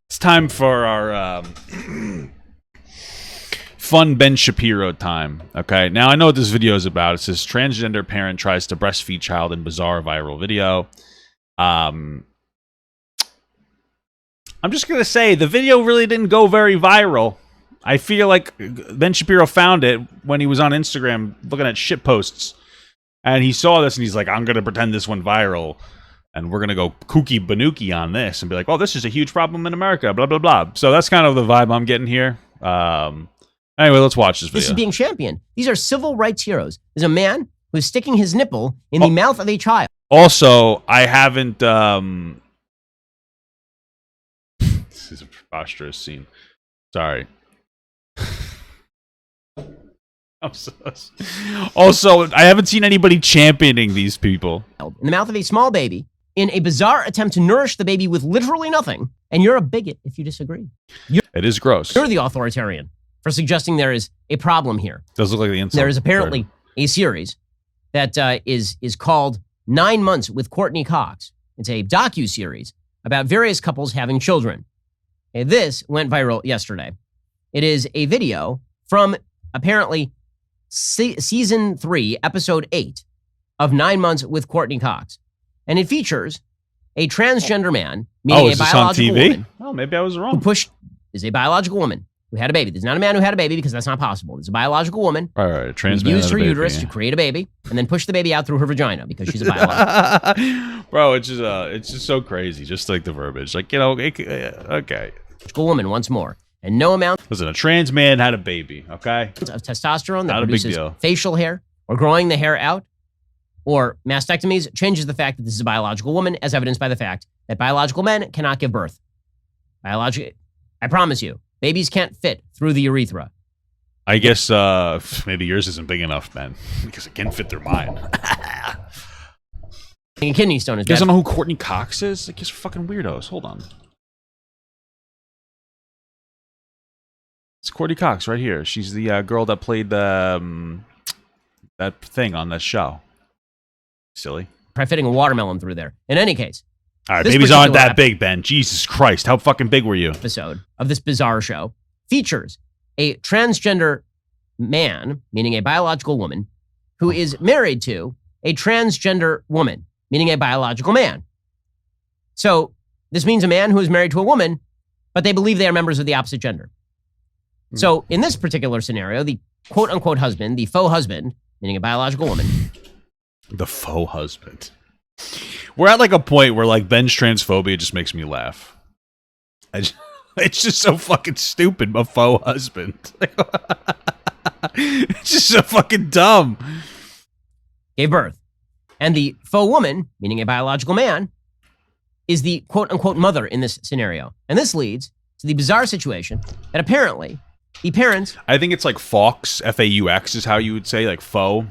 It's time for our fun Ben Shapiro time. Okay, now I know what this video is about. It says transgender parent tries to breastfeed child in bizarre viral video. I'm just gonna say the video really didn't go very viral. I feel like Ben Shapiro found it when he was on Instagram looking at shit posts, and he saw this and he's like, "I'm gonna pretend this went viral." And we're going to go kooky banuki on this and be like, oh, this is a huge problem in America, blah, blah, blah. So that's kind of the vibe I'm getting here. Anyway, let's watch this video. This is being championed. These are civil rights heroes. There's a man who's sticking his nipple in the mouth of a child. Also, I haven't... This is a preposterous scene. Sorry. I'm so... Also, I haven't seen anybody championing these people. In the mouth of a small baby, in a bizarre attempt to nourish the baby with literally nothing, and you're a bigot if you disagree. It is gross. You're the authoritarian for suggesting there is a problem here. Does look like the insult. There is apparently a series that is called 9 Months with Courtney Cox. It's a docu-series about various couples having children. And this went viral yesterday. It is a video from apparently season 3, episode 8 of 9 Months with Courtney Cox. And it features a transgender man, meaning a biological woman. Oh, maybe I was wrong. Who is a biological woman who had a baby. There's not a man who had a baby because that's not possible. There's a biological woman right. Trans man used her uterus to create a baby and then push the baby out through her vagina because she's a biological. Bro, it's just so crazy. Just like the verbiage. Like, you know, okay. Woman once more. And no amount. Listen, a trans man had a baby, okay? Of testosterone that not produces facial hair or growing the hair out or mastectomies changes the fact that this is a biological woman, as evidenced by the fact that biological men cannot give birth. I promise you, babies can't fit through the urethra. I guess maybe yours isn't big enough, man, because it can't fit through mine. A kidney stone is bad. You guys don't know who Courtney Cox is? Like, you're fucking weirdos. Hold on. It's Courtney Cox right here. She's the girl that played that thing on that show. Silly. Try fitting a watermelon through there. In any case. All right, babies aren't that big, Ben. Jesus Christ. How fucking big were you? Episode of this bizarre show features a transgender man, meaning a biological woman, who is married to a transgender woman, meaning a biological man. So this means a man who is married to a woman, but they believe they are members of the opposite gender. So in this particular scenario, the quote-unquote husband, the faux husband, meaning a biological woman. The faux husband. We're at like a point where like Ben's transphobia just makes me laugh. It's just so fucking stupid, a faux husband. It's just so fucking dumb. Gave birth. And the faux woman, meaning a biological man, is the quote-unquote mother in this scenario. And this leads to the bizarre situation that apparently the parents... I think it's like Faux, F-A-U-X is how you would say, like faux.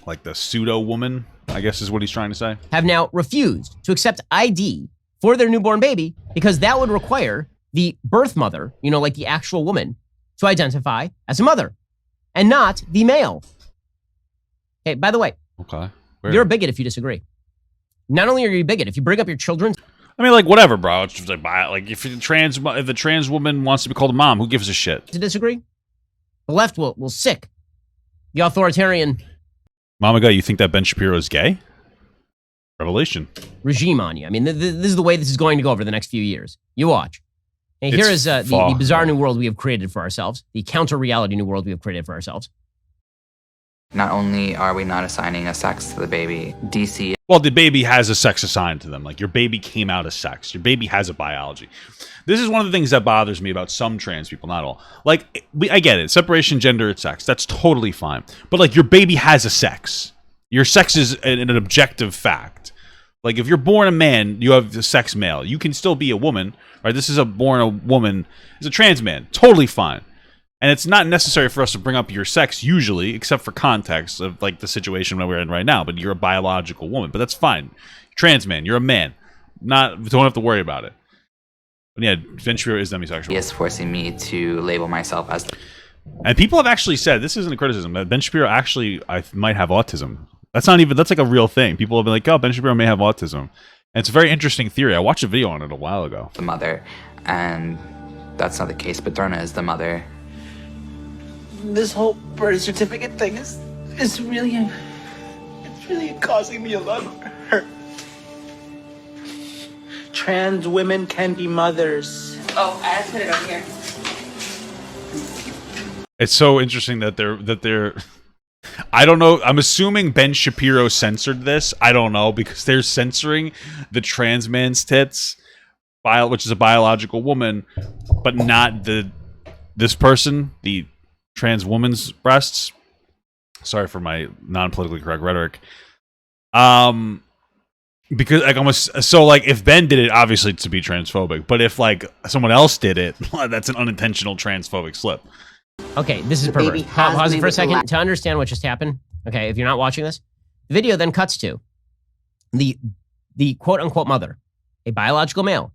Like the pseudo-woman, I guess is what he's trying to say. Have now refused to accept ID for their newborn baby because that would require the birth mother, you know, like the actual woman, to identify as a mother and not the male. Okay, by the way, you're a bigot if you disagree. Not only are you a bigot, if you bring up your children... I mean, like, whatever, bro. It's just like if the trans woman wants to be called a mom, who gives a shit? To disagree? The left will sick the authoritarian... Mama guy, you think that Ben Shapiro is gay? Revelation. Regime on you. I mean, this is the way this is going to go over the next few years. You watch. And here is the bizarre new world we have created for ourselves, the counter-reality new world we have created for ourselves. Not only are we not assigning a sex to the baby, DC... Well, the baby has a sex assigned to them. Like, your baby came out of sex. Your baby has a biology. This is one of the things that bothers me about some trans people, not all. Like, I get it. Separation, gender, and sex. That's totally fine. But, like, your baby has a sex. Your sex is an objective fact. Like, if you're born a man, you have the sex male. You can still be a woman, right? This is a woman. It's a trans man. Totally fine. And it's not necessary for us to bring up your sex usually, except for context of like the situation that we're in right now. But you're a biological woman, but that's fine. Trans man, you're a man. Don't have to worry about it. But yeah, Ben Shapiro is demisexual. He is forcing me to label myself as... And people have actually said, this isn't a criticism, but Ben Shapiro actually might have autism. That's not even, that's like a real thing. People have been like, oh, Ben Shapiro may have autism. And it's a very interesting theory. I watched a video on it a while ago. the mother, and that's not the case. Paterna is the mother. This whole birth certificate thing is really, it's really causing me a lot of hurt. Trans women can be mothers. Oh, I put it over here. It's so interesting that they're I don't know. I'm assuming Ben Shapiro censored this. I don't know, because they're censoring the trans man's tits, which is a biological woman, but not this person, the trans woman's breasts. Sorry for my non-politically correct rhetoric. Because like almost so like if Ben did it, obviously to be transphobic, but if like someone else did it, that's an unintentional transphobic slip. Okay, this is perverse. Pause it for a second to understand what just happened. Okay, if you're not watching this, the video then cuts to the quote unquote mother, a biological male,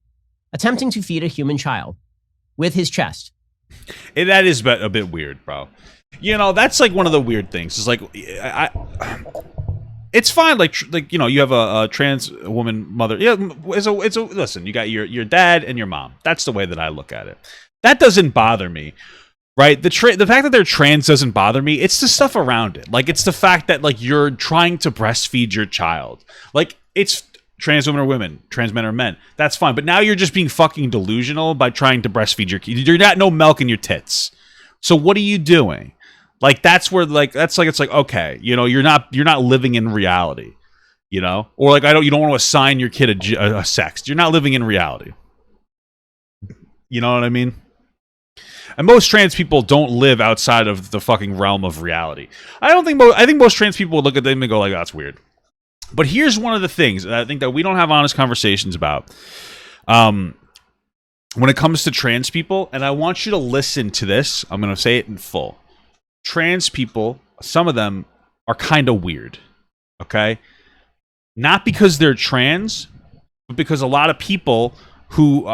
attempting to feed a human child with his chest. That is a bit weird, bro. You know, that's like one of the weird things. It's like it's fine. Like you know, you have a trans woman mother. Yeah, it's a listen. You got your dad and your mom. That's the way that I look at it. That doesn't bother me. Right, the fact that they're trans doesn't bother me. It's the stuff around it. Like, it's the fact that like you're trying to breastfeed your child. Like, it's trans women or women, trans men or men. That's fine. But now you're just being fucking delusional by trying to breastfeed your kid. You're not no milk in your tits. So what are you doing? Like, that's where like it's like okay, you know, you're not living in reality. You know, or like you don't want to assign your kid a sex. You're not living in reality. You know what I mean? And most trans people don't live outside of the fucking realm of reality. I think most trans people would look at them and go like, that's weird. But here's one of the things that I think that we don't have honest conversations about when it comes to trans people, and I want you to listen to this. I'm going to say it in full. Trans people, some of them are kind of weird, okay? Not because they're trans, but because a lot of people who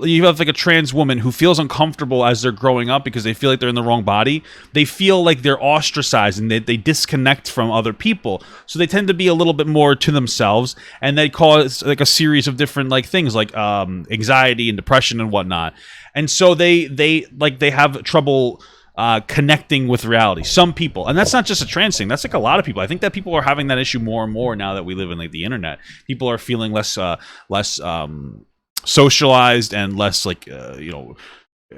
you have like a trans woman who feels uncomfortable as they're growing up because they feel like they're in the wrong body. They feel like they're ostracized and they disconnect from other people. So they tend to be a little bit more to themselves, and they cause like a series of different like things like anxiety and depression and whatnot. And so they have trouble connecting with reality. Some people, and that's not just a trans thing, that's like a lot of people. I think that people are having that issue more and more now that we live in like the internet. People are feeling less socialized and less like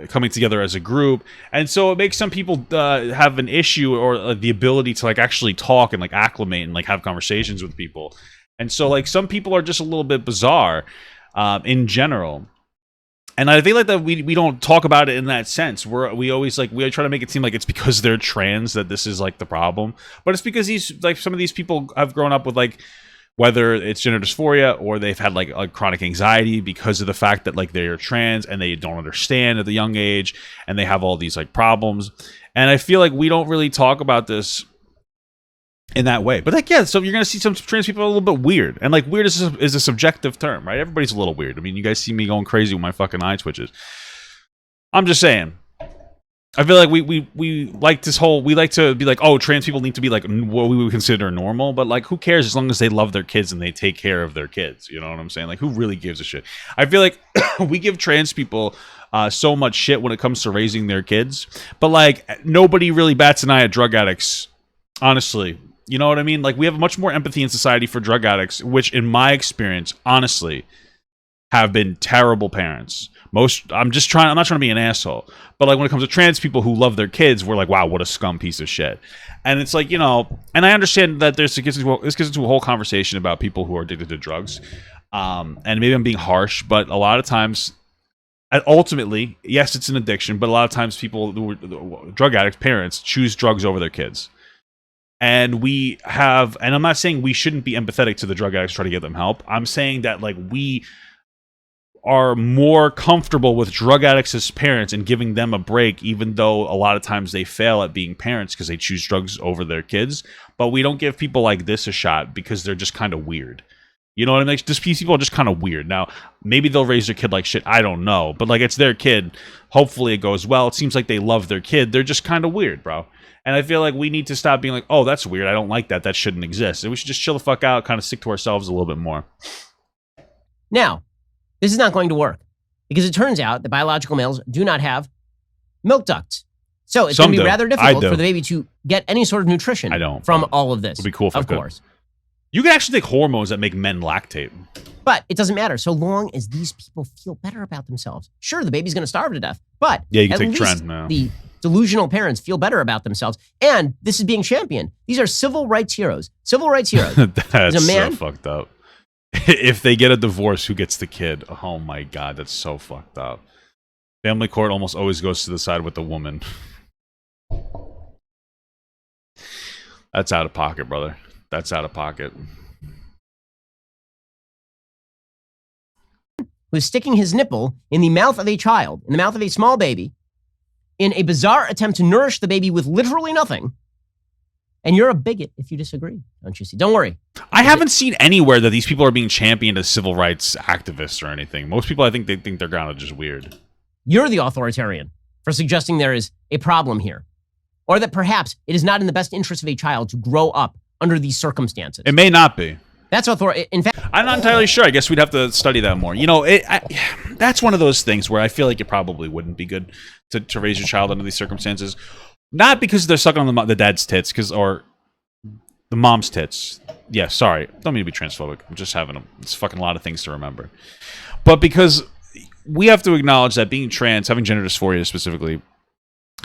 coming together as a group, and so it makes some people have an issue or the ability to like actually talk and like acclimate and like have conversations with people. And so like some people are just a little bit bizarre in general. And I feel like that we don't talk about it in that sense. We always try to make it seem like it's because they're trans that this is like the problem, but it's because some of these people have grown up with like, whether it's gender dysphoria or they've had like a chronic anxiety because of the fact that like they're trans and they don't understand at the young age, and they have all these like problems. And I feel like we don't really talk about this in that way. But like, yeah, so you're gonna see some trans people a little bit weird, and like weird is a subjective term, right? Everybody's a little weird. I mean, you guys see me going crazy with my fucking eye twitches. I'm just saying. I feel like we like this whole, we like to be like, oh, trans people need to be like what we would consider normal, but like who cares as long as they love their kids and they take care of their kids, you know what I'm saying? Like who really gives a shit? I feel like we give trans people so much shit when it comes to raising their kids, but like nobody really bats an eye at drug addicts, honestly. You know what I mean? Like we have much more empathy in society for drug addicts, which in my experience, honestly, have been terrible parents. I'm not trying to be an asshole, but like when it comes to trans people who love their kids, we're like, wow, what a scum piece of shit. And it's like, you know, and I this gets into a whole conversation about people who are addicted to drugs. And maybe I'm being harsh, but a lot of times, ultimately, yes, it's an addiction, but a lot of times people who are drug addicts, parents, choose drugs over their kids. And I'm not saying we shouldn't be empathetic to the drug addicts, try to get them help. I'm saying that like we are more comfortable with drug addicts as parents and giving them a break, even though a lot of times they fail at being parents because they choose drugs over their kids. But we don't give people like this a shot because they're just kind of weird. You know what I mean? These people are just kind of weird. Now, maybe they'll raise their kid like shit. I don't know. But like, it's their kid. Hopefully it goes well. It seems like they love their kid. They're just kind of weird, bro. And I feel like we need to stop being like, oh, that's weird. I don't like that. That shouldn't exist. And we should just chill the fuck out, kind of stick to ourselves a little bit more. Now, this is not going to work because it turns out that biological males do not have milk ducts. So it's going to be rather difficult for the baby to get any sort of nutrition from all of this. It'd be cool if of course. You can actually take hormones that make men lactate. But it doesn't matter so long as these people feel better about themselves. Sure, the baby's going to starve to death, but you can at take least the delusional parents feel better about themselves. And this is being championed. These are civil rights heroes. Civil rights heroes. That's a man, so fucked up. If they get a divorce, who gets the kid? Oh my God, that's so fucked up. Family court almost always goes to the side with the woman. That's out of pocket, brother. That's out of pocket. Who's sticking his nipple in the mouth of a child, in the mouth of a small baby, in a bizarre attempt to nourish the baby with literally nothing. And you're a bigot if you disagree, don't you see? Don't worry. I haven't seen anywhere that these people are being championed as civil rights activists or anything. Most people, I think, they think they're kind of just weird. You're the authoritarian for suggesting there is a problem here. Or that perhaps it is not in the best interest of a child to grow up under these circumstances. It may not be. That's in fact, I'm not entirely sure. I guess we'd have to study that more. You know, that's one of those things where I feel like it probably wouldn't be good to raise your child under these circumstances. Not because they're sucking on the dad's tits, or the mom's tits. Yeah, sorry. Don't mean to be transphobic. I'm just having it's fucking a lot of things to remember. But because we have to acknowledge that being trans, having gender dysphoria specifically,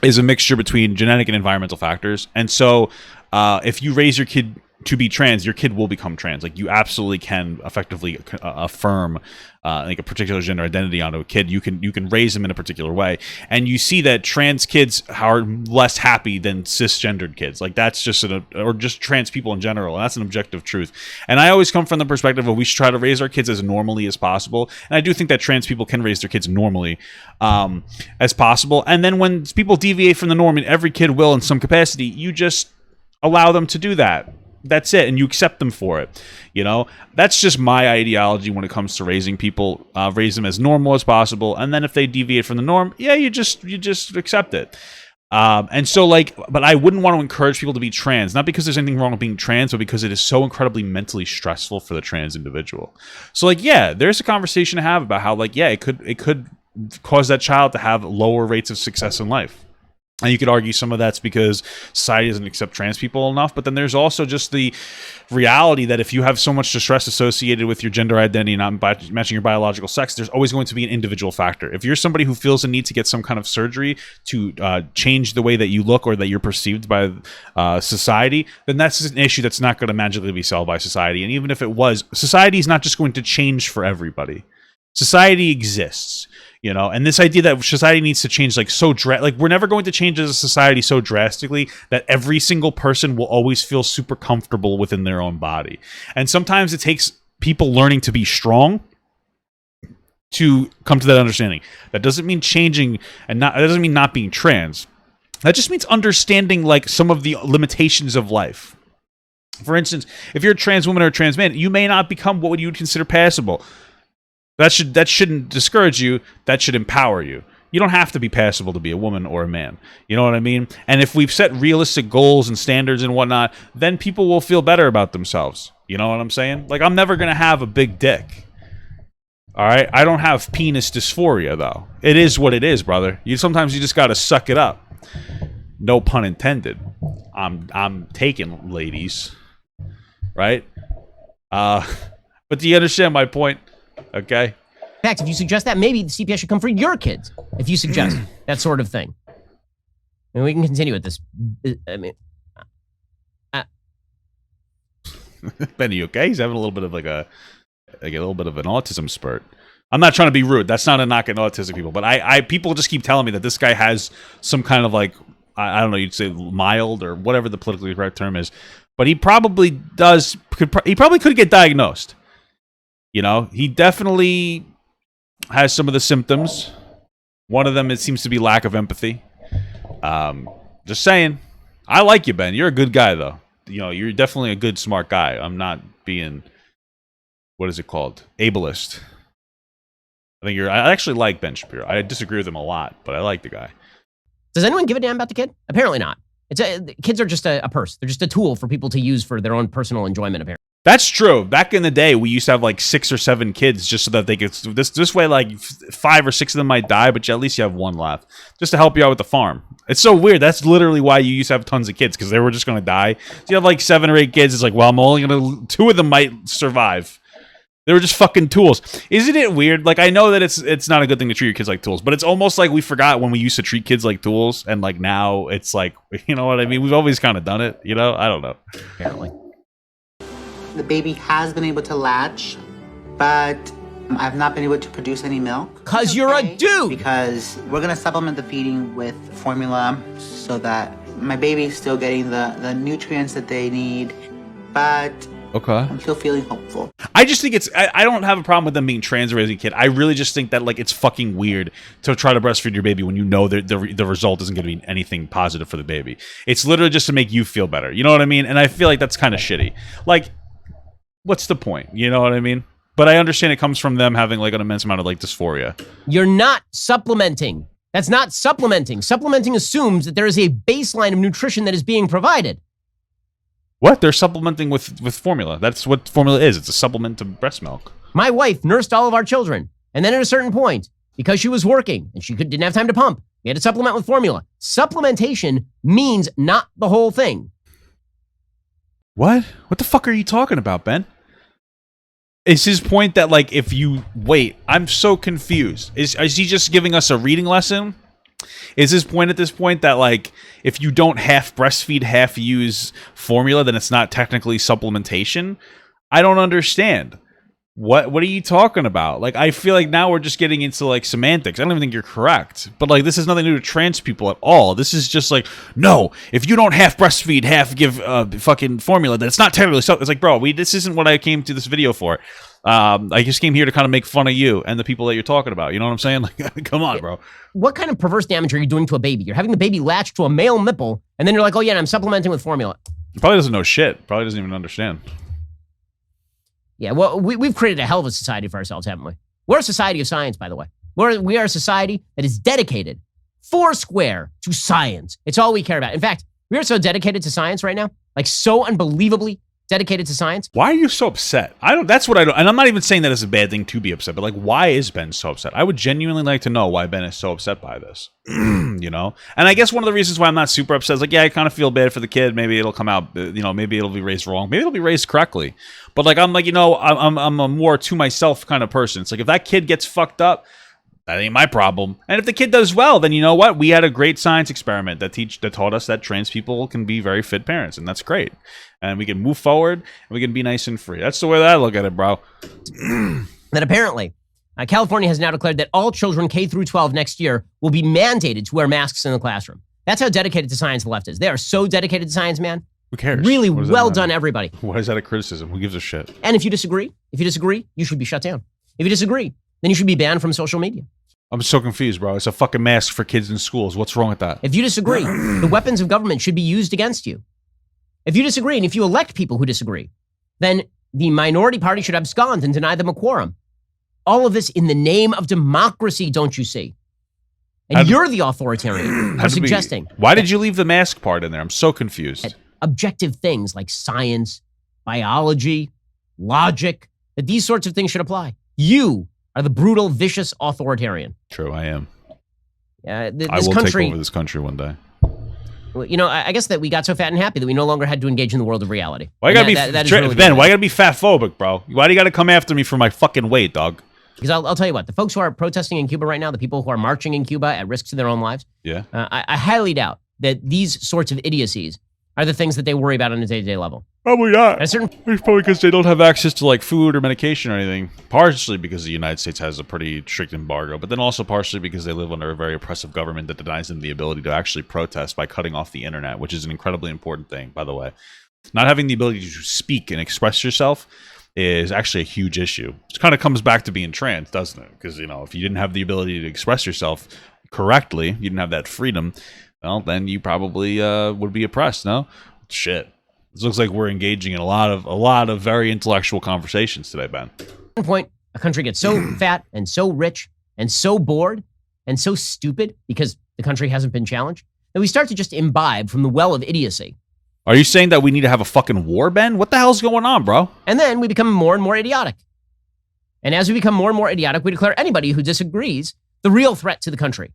is a mixture between genetic and environmental factors. And so if you raise your kid to be trans, your kid will become trans. Like, you absolutely can effectively affirm like a particular gender identity onto a kid. You can raise them in a particular way, and you see that trans kids are less happy than cisgendered kids. Like, that's just or just trans people in general, and that's an objective truth. And I always come from the perspective of we should try to raise our kids as normally as possible. And I do think that trans people can raise their kids normally as possible. And then when people deviate from the norm, and every kid will in some capacity, you just allow them to do that. That's it, and you accept them for it. You know, that's just my ideology when it comes to raising people. Raise them as normal as possible, and then if they deviate from the norm, yeah, you just accept it. And so, like, but I wouldn't want to encourage people to be trans, not because there's anything wrong with being trans, but because it is so incredibly mentally stressful for the trans individual. So, like, yeah, there's a conversation to have about how, like, yeah, it could cause that child to have lower rates of success in life. And you could argue some of that's because society doesn't accept trans people enough, but then there's also just the reality that if you have so much distress associated with your gender identity and not matching your biological sex, there's always going to be an individual factor. If you're somebody who feels the need to get some kind of surgery to change the way that you look or that you're perceived by society, then that's an issue that's not going to magically be solved by society. And even if it was, society is not just going to change for everybody. Society exists. You know, and this idea that society needs to change, like, we're never going to change as a society so drastically that every single person will always feel super comfortable within their own body. And sometimes it takes people learning to be strong to come to that understanding. That doesn't mean changing, and that doesn't mean not being trans. That just means understanding, like, some of the limitations of life. For instance, if you're a trans woman or a trans man, you may not become what you would consider passable. That shouldn't discourage you. That should empower you. You don't have to be passable to be a woman or a man. You know what I mean? And if we've set realistic goals and standards and whatnot, then people will feel better about themselves. You know what I'm saying? Like, I'm never going to have a big dick. All right? I don't have penis dysphoria, though. It is what it is, brother. Sometimes you just got to suck it up. No pun intended. I'm taking, ladies. Right? But do you understand my point? Okay. In fact, if you suggest that, maybe the CPS should come for your kids. If you suggest that sort of thing, and we can continue with this. I mean, Benny, you okay? He's having a little bit of a little bit of an autism spurt. I'm not trying to be rude. That's not a knock at autistic people, but people just keep telling me that this guy has some kind of, like, I don't know, you'd say mild or whatever the politically correct term is, but he probably could get diagnosed. You know, he definitely has some of the symptoms. One of them, it seems to be lack of empathy. Just saying. I like you, Ben. You're a good guy, though. You know, you're definitely a good, smart guy. I'm not being, what is it called? Ableist. I actually like Ben Shapiro. I disagree with him a lot, but I like the guy. Does anyone give a damn about the kid? Apparently not. Kids are just a purse. They're just a tool for people to use for their own personal enjoyment, apparently. That's true. Back in the day, we used to have like 6 or 7 kids just so that they could. This way, like 5 or 6 of them might die, but at least you have one left, just to help you out with the farm. It's so weird. That's literally why you used to have tons of kids, because they were just going to die. So you have like 7 or 8 kids. It's like, well, I'm only going to 2 of them might survive. They were just fucking tools. Isn't it weird? Like, I know that it's not a good thing to treat your kids like tools, but it's almost like we forgot when we used to treat kids like tools, and like now it's like, you know what I mean? We've always kind of done it, you know? I don't know. Apparently. The baby has been able to latch, but I've not been able to produce any milk. Cause you're a dude! Because we're gonna supplement the feeding with formula so that my baby's still getting the nutrients that they need, but Okay. I'm still feeling hopeful. I just think I don't have a problem with them being trans or raising a kid. I really just think that, like, it's fucking weird to try to breastfeed your baby when you know that the result isn't going to be anything positive for the baby. It's literally just to make you feel better. You know what I mean? And I feel like that's kind of shitty. Like, what's the point? You know what I mean? But I understand it comes from them having, like, an immense amount of, like, dysphoria. You're not supplementing. That's not supplementing. Supplementing assumes that there is a baseline of nutrition that is being provided. What? They're supplementing with formula. That's what formula is. It's a supplement to breast milk. My wife nursed all of our children. And then at a certain point, because she was working and she didn't have time to pump, we had to supplement with formula. Supplementation means not the whole thing. What? What the fuck are you talking about, Ben? Is his point that, like, if you... Wait, I'm so confused. Is he just giving us a reading lesson? Is his point at this point that, like, if you don't half breastfeed, half use formula, then it's not technically supplementation? I don't understand. What are you talking about? Like, I feel like now we're just getting into, like, semantics. I don't even think you're correct. But, like, this has nothing to do with trans people at all. This is just like, no, if you don't half breastfeed, half give fucking formula, then it's not technically so. It's like, bro, this isn't what I came to this video for. I just came here to kind of make fun of you and the people that you're talking about. You know what I'm saying? Like, come on, bro. What kind of perverse damage are you doing to a baby? You're having the baby latch to a male nipple, and then you're like, oh yeah, and I'm supplementing with formula. He probably doesn't know shit. Probably doesn't even understand. Yeah, well, we've created a hell of a society for ourselves, haven't we? We're a society of science, by the way. We are a society that is dedicated, foursquare, to science. It's all we care about. In fact, we are so dedicated to science right now, like so unbelievably dedicated to science. Why are you so upset? That's what I don't, and I'm not even saying that it's a bad thing to be upset, but like, why is Ben so upset? I would genuinely like to know why Ben is so upset by this. You know? And I guess one of the reasons why I'm not super upset is like, yeah, I kind of feel bad for the kid. Maybe it'll come out, you know, maybe it'll be raised wrong. Maybe it'll be raised correctly. But like, I'm like, you know, I'm a more to myself kind of person. It's like, if that kid gets fucked up, that ain't my problem. And if the kid does well, then you know what? We had a great science experiment that taught us that trans people can be very fit parents, and that's great. And we can move forward, and we can be nice and free. That's the way that I look at it, bro. That apparently, California has now declared that all children K through 12 next year will be mandated to wear masks in the classroom. That's how dedicated to science the left is. They are so dedicated to science, man. Who cares? Really well done, everybody. Why is that a criticism? Who gives a shit? And if you disagree, you should be shut down. If you disagree, then you should be banned from social media. I'm so confused, bro. It's a fucking mask for kids in schools. What's wrong with that? If you disagree, the weapons of government should be used against you. If you disagree, and if you elect people who disagree, then the minority party should abscond and deny them a quorum. All of this in the name of democracy, don't you see? And you're the authoritarian. I'm suggesting. Why did you leave the mask part in there? I'm so confused. Objective things like science, biology, logic, that these sorts of things should apply. You are the brutal, vicious authoritarian. True, I am. I will take over this country one day. You know, I guess that we got so fat and happy that we no longer had to engage in the world of reality. Why you gotta be Ben? Why you gotta be fat phobic, bro? Why do you gotta come after me for my fucking weight, dog? Because I'll tell you what, the folks who are protesting in Cuba right now, the people who are marching in Cuba at risk to their own lives, yeah, I highly doubt that these sorts of idiocies are the things that they worry about on a day-to-day level. Probably not. It's probably because they don't have access to like food or medication or anything. Partially because the United States has a pretty strict embargo, but then also partially because they live under a very oppressive government that denies them the ability to actually protest by cutting off the internet, which is an incredibly important thing, by the way. Not having the ability to speak and express yourself is actually a huge issue. It kind of comes back to being trans, doesn't it? Because, you know, if you didn't have the ability to express yourself correctly, you didn't have that freedom, well, then you probably would be oppressed, no? Shit. This looks like we're engaging in a lot of very intellectual conversations today, Ben. At one point, a country gets so fat and so rich and so bored and so stupid because the country hasn't been challenged that we start to just imbibe from the well of idiocy. Are you saying that we need to have a fucking war, Ben? What the hell's going on, bro? And then we become more and more idiotic. And as we become more and more idiotic, we declare anybody who disagrees the real threat to the country.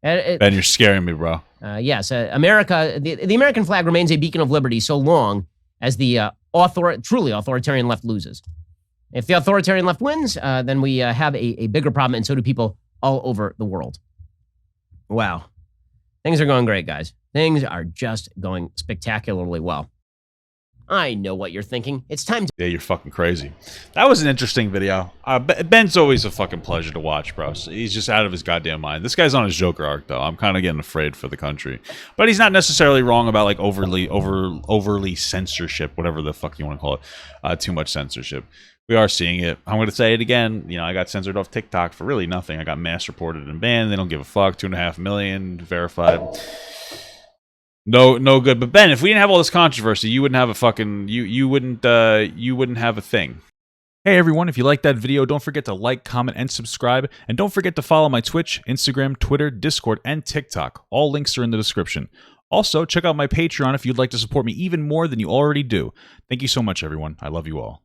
Ben, you're scaring me, bro. Yes, America, the American flag remains a beacon of liberty so long as the truly authoritarian left loses. If the authoritarian left wins, then we have a bigger problem, and so do people all over the world. Wow. Things are going great, guys. Things are just going spectacularly well. I know what you're thinking. It's time to... Yeah, you're fucking crazy. That was an interesting video. Ben's always a fucking pleasure to watch, bro. He's just out of his goddamn mind. This guy's on his Joker arc, though. I'm kind of getting afraid for the country. But he's not necessarily wrong about, like, overly censorship, whatever the fuck you want to call it. Too much censorship. We are seeing it. I'm going to say it again. You know, I got censored off TikTok for really nothing. I got mass reported and banned. They don't give a fuck. 2.5 million verified. No good. But Ben, if we didn't have all this controversy, you wouldn't have a fucking you wouldn't have a thing. Hey everyone, if you liked that video, don't forget to like, comment, and subscribe. And don't forget to follow my Twitch, Instagram, Twitter, Discord, and TikTok. All links are in the description. Also, check out my Patreon if you'd like to support me even more than you already do. Thank you so much, everyone. I love you all.